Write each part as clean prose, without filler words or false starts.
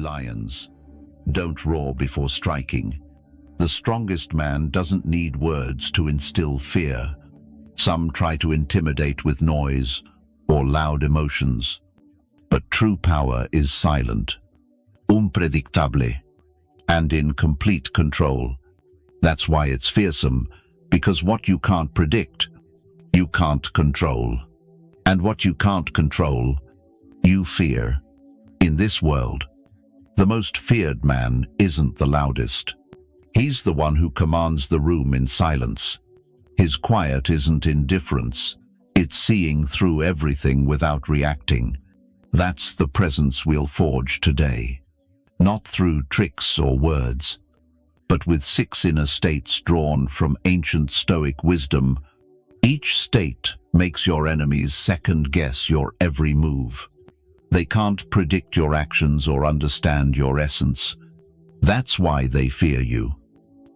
Lions don't roar before striking. The strongest man doesn't need words to instill fear. Some try to intimidate with noise or loud emotions. But true power is silent, unpredictable, and in complete control. That's why it's fearsome, because what you can't predict, you can't control. And what you can't control, you fear. In this world, the most feared man isn't the loudest. He's the one who commands the room in silence. His quiet isn't indifference. It's seeing through everything without reacting. That's the presence we'll forge today. Not through tricks or words, but with 6 inner states drawn from ancient Stoic wisdom. Each state makes your enemies second-guess your every move. They can't predict your actions or understand your essence. That's why they fear you.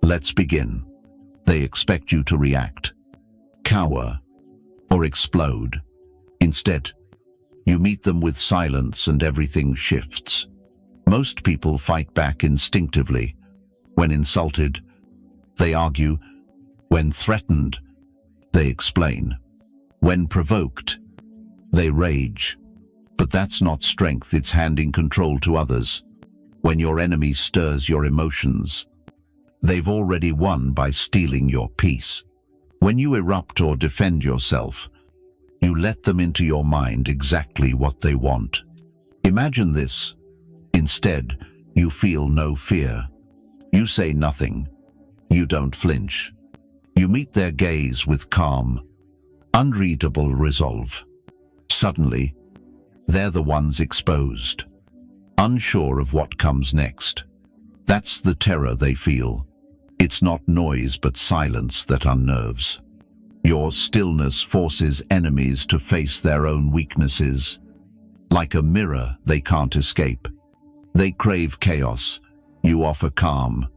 Let's begin. They expect you to react, cower, or explode. Instead, you meet them with silence and everything shifts. Most people fight back instinctively. When insulted, they argue. When threatened, they explain. When provoked, they rage. But that's not strength, it's handing control to others. When your enemy stirs your emotions, they've already won by stealing your peace. When you erupt or defend yourself, you let them into your mind exactly what they want. Imagine this. Instead, you feel no fear. You say nothing. You don't flinch. You meet their gaze with calm, unreadable resolve. Suddenly, they're the ones exposed, unsure of what comes next. That's the terror they feel. It's not noise but silence that unnerves. Your stillness forces enemies to face their own weaknesses. Like a mirror they can't escape. They crave chaos, you offer calm.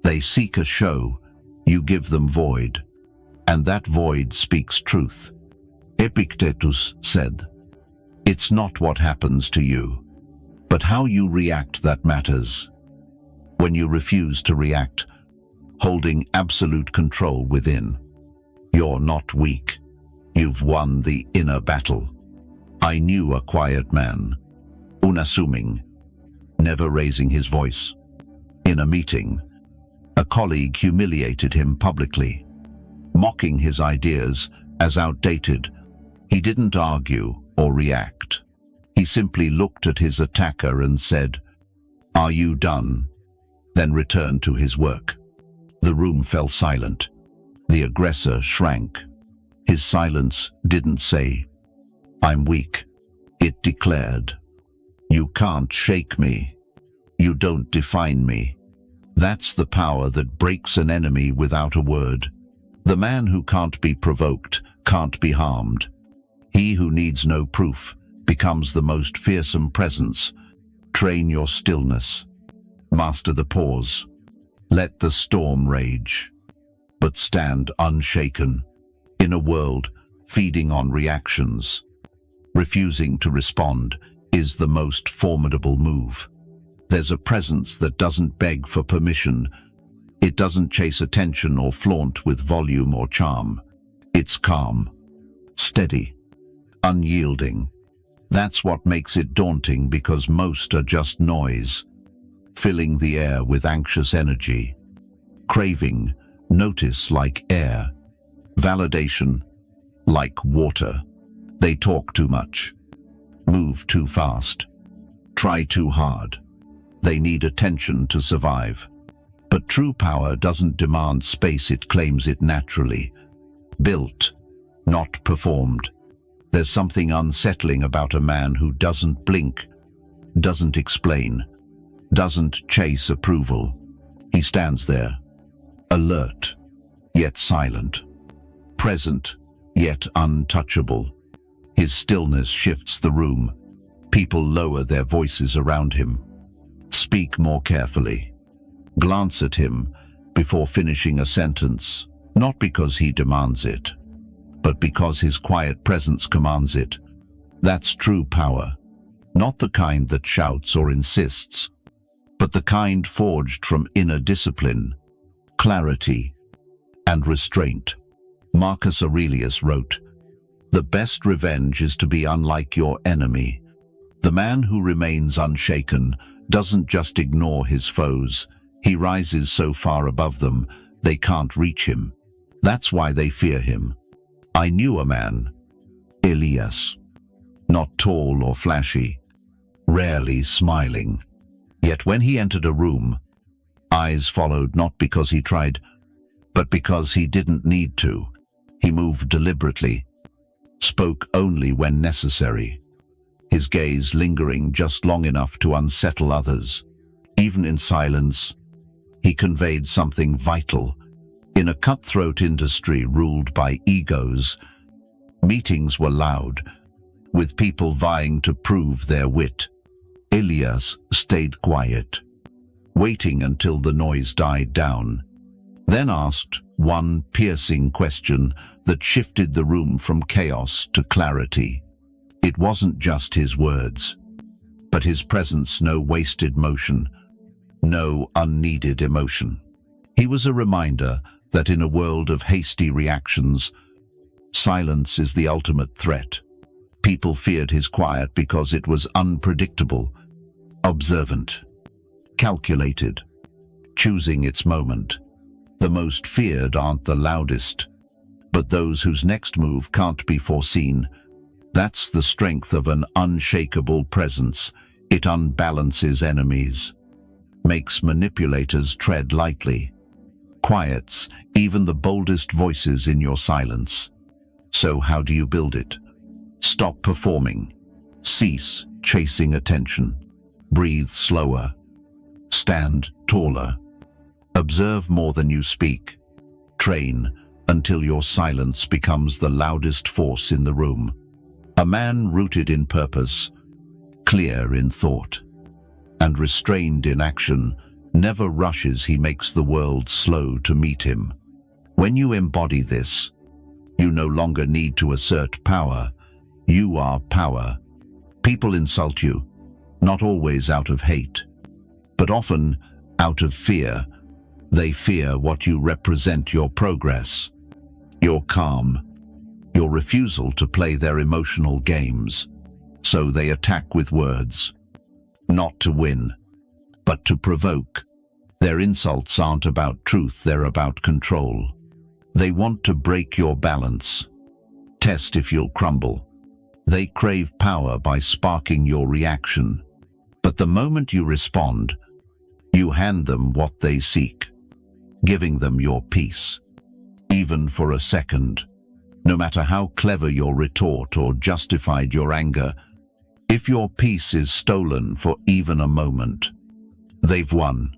They seek a show, you give them void. And that void speaks truth. Epictetus said, "It's not what happens to you, but how you react that matters." When you refuse to react, holding absolute control within, you're not weak. You've won the inner battle. I knew a quiet man, unassuming, never raising his voice. In a meeting, a colleague humiliated him publicly, mocking his ideas as outdated. He didn't argue or react. He simply looked at his attacker and said, "Are you done?" Then returned to his work. The room fell silent. The aggressor shrank. His silence didn't say, "I'm weak." It declared, "You can't shake me. You don't define me." That's the power that breaks an enemy without a word. The man who can't be provoked can't be harmed. He who needs no proof becomes the most fearsome presence. Train your stillness. Master the pause. Let the storm rage, but stand unshaken. In a world feeding on reactions, refusing to respond is the most formidable move. There's a presence that doesn't beg for permission. It doesn't chase attention or flaunt with volume or charm. It's calm, steady, unyielding. That's what makes it daunting, because most are just noise, filling the air with anxious energy, craving notice like air, validation like water. They talk too much, move too fast, try too hard. They need attention to survive. But true power doesn't demand space, it claims it naturally. Built, not performed. There's something unsettling about a man who doesn't blink, doesn't explain, doesn't chase approval. He stands there, alert, yet silent, present, yet untouchable. His stillness shifts the room. People lower their voices around him, speak more carefully, glance at him before finishing a sentence, not because he demands it, but because his quiet presence commands it. That's true power, not the kind that shouts or insists, but the kind forged from inner discipline, clarity, and restraint. Marcus Aurelius wrote, "The best revenge is to be unlike your enemy." The man who remains unshaken doesn't just ignore his foes, he rises so far above them they can't reach him. That's why they fear him. I knew a man, Elias, not tall or flashy, rarely smiling. Yet when he entered a room, eyes followed not because he tried, but because he didn't need to. He moved deliberately, spoke only when necessary, his gaze lingering just long enough to unsettle others. Even in silence, he conveyed something vital. In a cutthroat industry ruled by egos, meetings were loud, with people vying to prove their wit. Elias stayed quiet, waiting until the noise died down, then asked one piercing question that shifted the room from chaos to clarity. It wasn't just his words, but his presence, no wasted motion, no unneeded emotion. He was a reminder that in a world of hasty reactions, silence is the ultimate threat. People feared his quiet because it was unpredictable, observant, calculated, choosing its moment. The most feared aren't the loudest, but those whose next move can't be foreseen. That's the strength of an unshakable presence. It unbalances enemies, makes manipulators tread lightly, quiets even the boldest voices in your silence. So how do you build it? Stop performing. Cease chasing attention. Breathe slower. Stand taller. Observe more than you speak. Train until your silence becomes the loudest force in the room. A man rooted in purpose, clear in thought, and restrained in action never rushes. He makes the world slow to meet him. When you embody this, you no longer need to assert power. You are power. People insult you, not always out of hate, but often out of fear. They fear what you represent, your progress, your calm, your refusal to play their emotional games. So they attack with words, not to win, but to provoke. Their insults aren't about truth, they're about control. They want to break your balance, test if you'll crumble. They crave power by sparking your reaction. But the moment you respond, you hand them what they seek, giving them your peace, even for a second. No matter how clever your retort or justified your anger, if your peace is stolen for even a moment, they've won.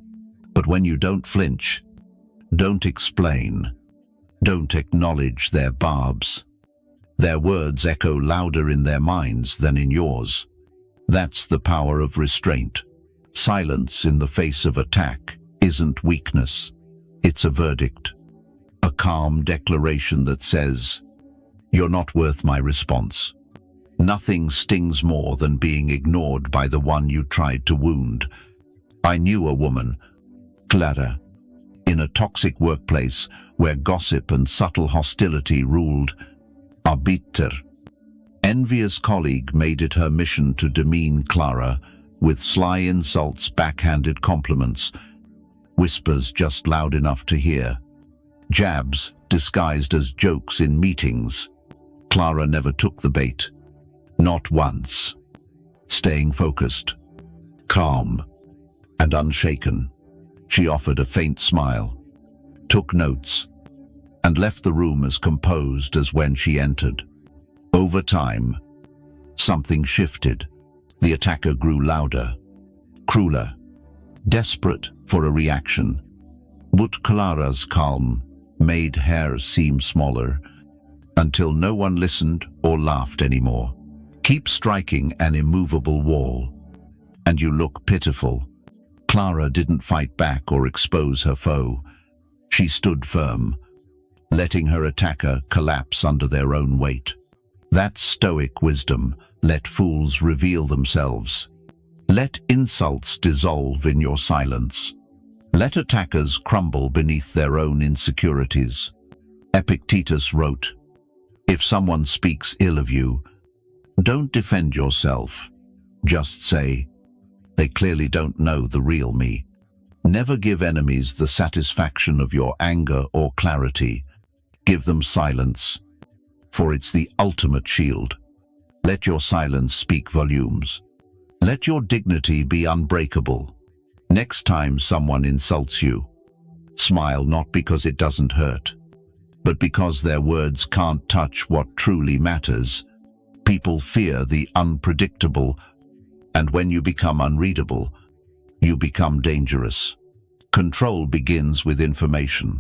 But when you don't flinch, don't explain, don't acknowledge their barbs, their words echo louder in their minds than in yours. That's the power of restraint. Silence in the face of attack isn't weakness. It's a verdict, a calm declaration that says, "You're not worth my response." Nothing stings more than being ignored by the one you tried to wound. I knew a woman, Clara, in a toxic workplace where gossip and subtle hostility ruled. Arbiter. Envious colleague made it her mission to demean Clara with sly insults, backhanded compliments, whispers just loud enough to hear, jabs disguised as jokes in meetings. Clara never took the bait, not once. Staying focused, calm, and unshaken, she offered a faint smile, took notes, and left the room as composed as when she entered. Over time, something shifted. The attacker grew louder, crueler, desperate for a reaction. But Clara's calm made her seem smaller, until no one listened or laughed anymore. Keep striking an immovable wall, and you look pitiful. Clara didn't fight back or expose her foe. She stood firm, letting her attacker collapse under their own weight. That's Stoic wisdom. Let fools reveal themselves. Let insults dissolve in your silence. Let attackers crumble beneath their own insecurities. Epictetus wrote, "If someone speaks ill of you, don't defend yourself. Just say, they clearly don't know the real me." Never give enemies the satisfaction of your anger or clarity. Give them silence, for it's the ultimate shield. Let your silence speak volumes. Let your dignity be unbreakable. Next time someone insults you, smile not because it doesn't hurt, but because their words can't touch what truly matters. People fear the unpredictable, and when you become unreadable, you become dangerous. Control begins with information.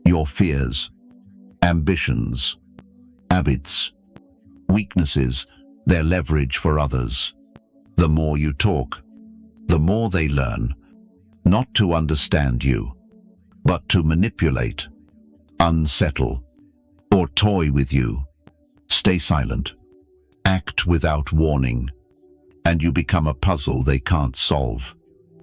Your fears, ambitions, habits, weaknesses, their leverage for others. The more you talk, the more they learn, not to understand you, but to manipulate, unsettle, or toy with you. Stay silent. Act without warning, and you become a puzzle they can't solve.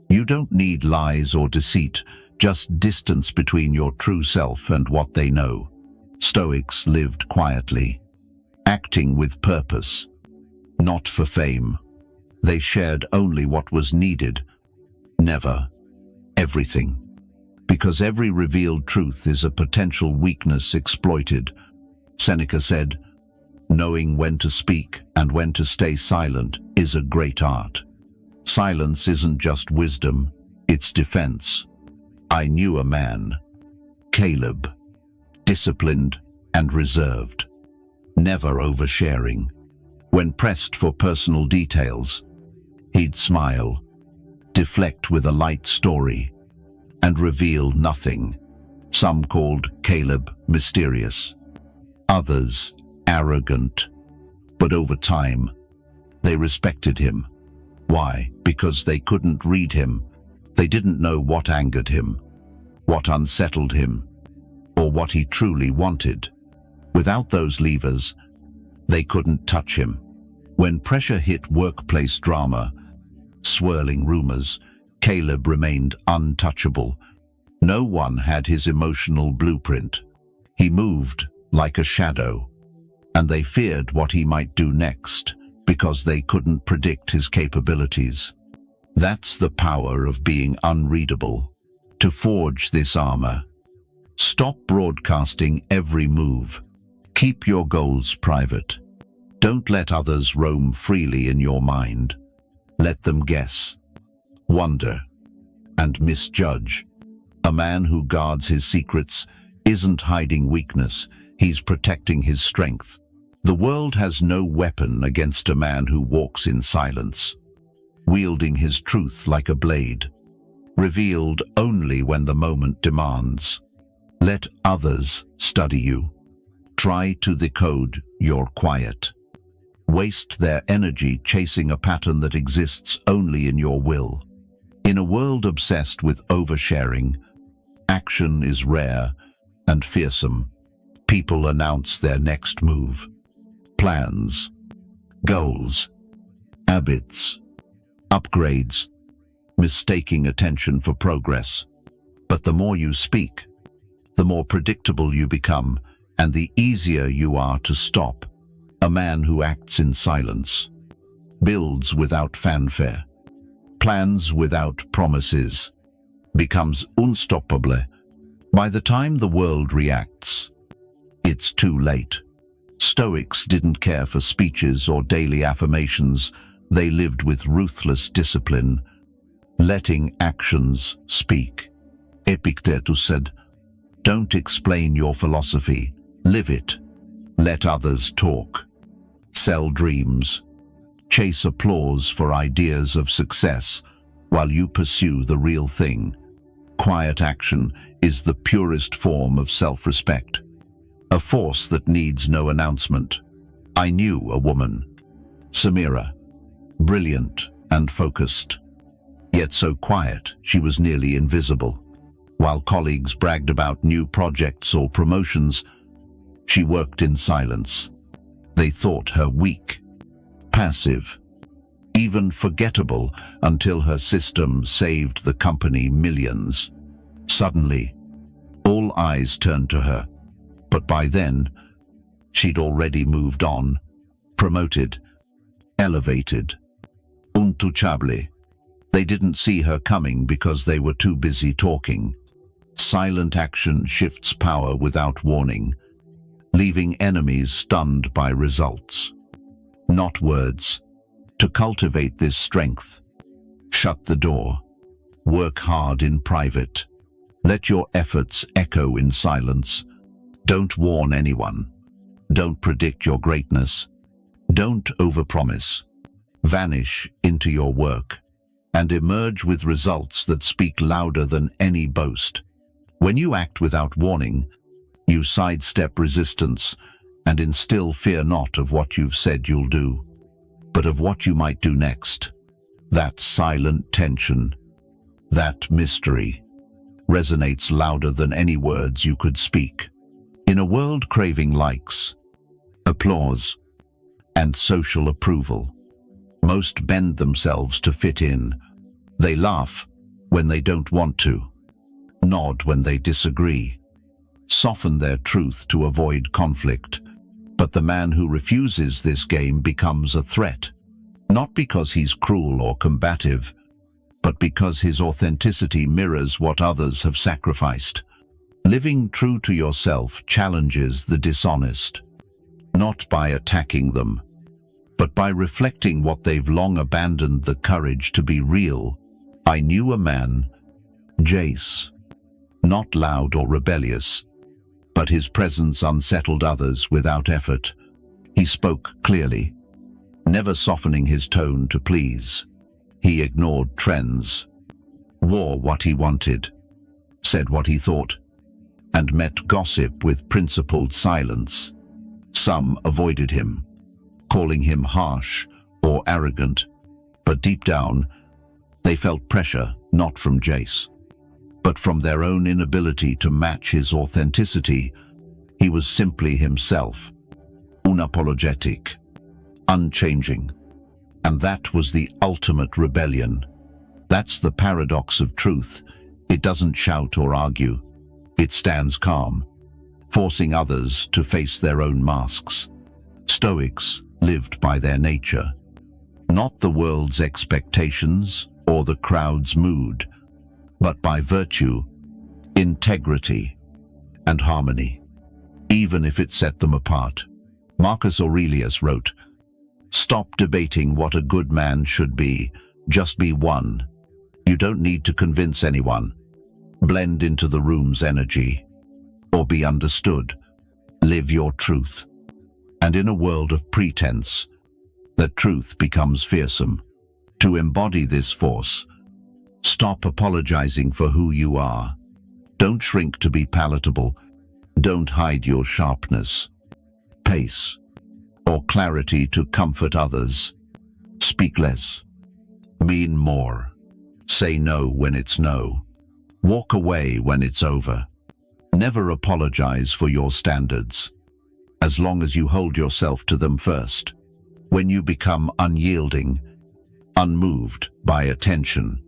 You don't need lies or deceit, just distance between your true self and what they know. Stoics lived quietly, acting with purpose, not for fame. They shared only what was needed, never everything. Because every revealed truth is a potential weakness exploited. Seneca said, "Knowing when to speak and when to stay silent is a great art." Silence isn't just wisdom, it's defense. I knew a man, Caleb, disciplined and reserved, never oversharing. When pressed for personal details, he'd smile, deflect with a light story, and reveal nothing. Some called Caleb mysterious, others arrogant, but over time, they respected him. Why? Because they couldn't read him. They didn't know what angered him, what unsettled him, or what he truly wanted. Without those levers, they couldn't touch him. When pressure hit workplace drama, swirling rumors, Caleb remained untouchable. No one had his emotional blueprint. He moved like a shadow, and they feared what he might do next, because they couldn't predict his capabilities. That's the power of being unreadable. To forge this armor, stop broadcasting every move. Keep your goals private. Don't let others roam freely in your mind. Let them guess, wonder, and misjudge. A man who guards his secrets isn't hiding weakness, he's protecting his strength. The world has no weapon against a man who walks in silence, wielding his truth like a blade, revealed only when the moment demands. Let others study you. Try to decode your quiet. Waste their energy chasing a pattern that exists only in your will. In a world obsessed with oversharing, action is rare and fearsome. People announce their next move. Plans, goals, habits, upgrades, mistaking attention for progress. But the more you speak, the more predictable you become, and the easier you are to stop. A man who acts in silence, builds without fanfare, plans without promises, becomes unstoppable. By the time the world reacts, it's too late. Stoics didn't care for speeches or daily affirmations. They lived with ruthless discipline, letting actions speak. Epictetus said, "Don't explain your philosophy, live it. Let others talk. Sell dreams. Chase applause for ideas of success while you pursue the real thing." Quiet action is the purest form of self-respect, a force that needs no announcement. I knew a woman, Samira, brilliant and focused, yet so quiet she was nearly invisible. While colleagues bragged about new projects or promotions, she worked in silence. They thought her weak, passive, even forgettable until her system saved the company millions. Suddenly, all eyes turned to her, but by then, she'd already moved on, promoted, elevated. Untouchable. They didn't see her coming because they were too busy talking. Silent action shifts power without warning, leaving enemies stunned by results. Not words. To cultivate this strength, shut the door. Work hard in private. Let your efforts echo in silence. Don't warn anyone. Don't predict your greatness. Don't overpromise. Vanish into your work and emerge with results that speak louder than any boast. When you act without warning, you sidestep resistance and instill fear not of what you've said you'll do, but of what you might do next. That silent tension, that mystery, resonates louder than any words you could speak. In a world craving likes, applause, and social approval, most bend themselves to fit in. They laugh when they don't want to, nod when they disagree, soften their truth to avoid conflict. But the man who refuses this game becomes a threat, not because he's cruel or combative, but because his authenticity mirrors what others have sacrificed. Living true to yourself challenges the dishonest, not by attacking them, but by reflecting what they've long abandoned the courage to be real. I knew a man, Jace, not loud or rebellious, but his presence unsettled others without effort. He spoke clearly, never softening his tone to please. He ignored trends, wore what he wanted, said what he thought, and met gossip with principled silence. Some avoided him, calling him harsh or arrogant, but deep down, they felt pressure not from Jace, but from their own inability to match his authenticity. He was simply himself, unapologetic, unchanging. And that was the ultimate rebellion. That's the paradox of truth. It doesn't shout or argue. It stands calm, forcing others to face their own masks. Stoics lived by their nature, not the world's expectations or the crowd's mood, but by virtue, integrity, and harmony, even if it set them apart. Marcus Aurelius wrote, "Stop debating what a good man should be, just be one. You don't need to convince anyone. Blend into the room's energy, or be understood. Live your truth." And in a world of pretense, that truth becomes fearsome. To embody this force, stop apologizing for who you are. Don't shrink to be palatable. Don't hide your sharpness, pace, or clarity to comfort others. Speak less. Mean more. Say no when it's no. Walk away when it's over. Never apologize for your standards, as long as you hold yourself to them first. When you become unyielding, unmoved by attention,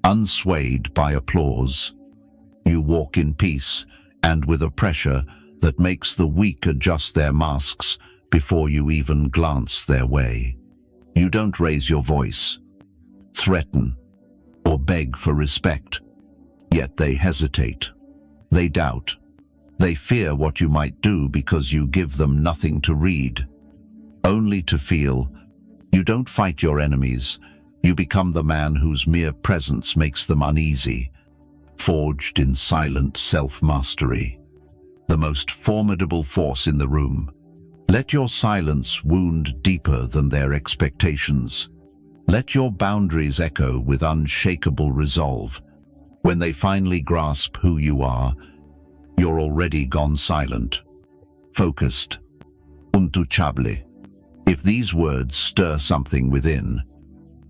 unswayed by applause, you walk in peace and with a pressure that makes the weak adjust their masks before you even glance their way. You don't raise your voice, threaten, or beg for respect, yet they hesitate. They doubt. They fear what you might do because you give them nothing to read, only to feel. You don't fight your enemies. You become the man whose mere presence makes them uneasy, forged in silent self-mastery, the most formidable force in the room. Let your silence wound deeper than their expectations. Let your boundaries echo with unshakable resolve. When they finally grasp who you are, you're already gone silent, focused, untouchable. If these words stir something within,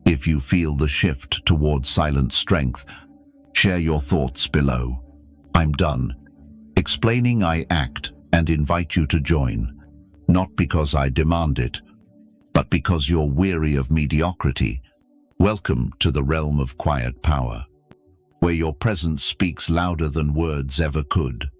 if you feel the shift towards silent strength, share your thoughts below. I'm done explaining. I act and invite you to join, not because I demand it, but because you're weary of mediocrity. Welcome to the realm of quiet power, where your presence speaks louder than words ever could.